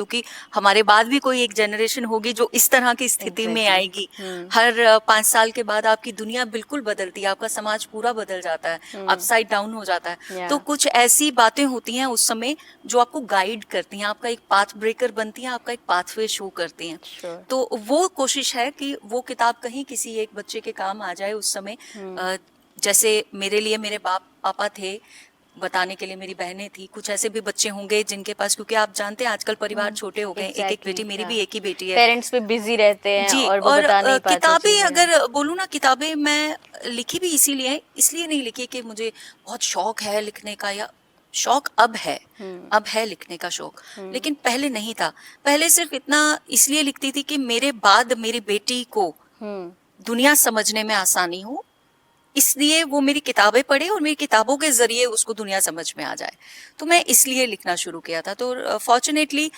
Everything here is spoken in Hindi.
क्योंकि हमारे बाद भी कोई एक जनरेशन होगी जो इस तरह की स्थिति में आएगी। हर 5 साल के बाद आपकी दुनिया बिल्कुल बदलती है, आपका समाज पूरा बदल जाता है, अपसाइड डाउन हो जाता है। तो कुछ ऐसी बातें होती हैं उस समय जो आपको गाइड करती हैं, आपका एक पाथ ब्रेकर बनती हैं, आपका एक पाथवे शो करती हैं। तो वो कोशिश है कि वो किताब कहीं किसी एक बच्चे के काम आ जाए उस समय। जैसे मेरे लिए मेरे पापा थे, बताने के लिए मेरी बहनें थी, कुछ ऐसे भी बच्चे होंगे जिनके पास, क्योंकि आप जानते हैं आजकल परिवार छोटे हो गए हैं, एक एक बेटी, मेरी भी एक ही बेटी है, पेरेंट्स भी बिजी रहते हैं जी। और वो और बता नहीं पाते किताबें चीजें। अगर बोलूँ ना, किताबें मैं लिखी भी इसलिए नहीं लिखी कि मुझे बहुत शौक है लिखने का, या शौक अब है लिखने का शौक, लेकिन पहले नहीं था। पहले सिर्फ इतना इसलिए लिखती थी कि मेरे बाद मेरी बेटी को दुनिया समझने में आसानी हो, इसलिए वो मेरी किताबें पढ़े और मेरी किताबों के जरिए उसको दुनिया समझ में आ जाए। तो मैं इसलिए लिखना शुरू किया था। तो फॉर्चुनेटली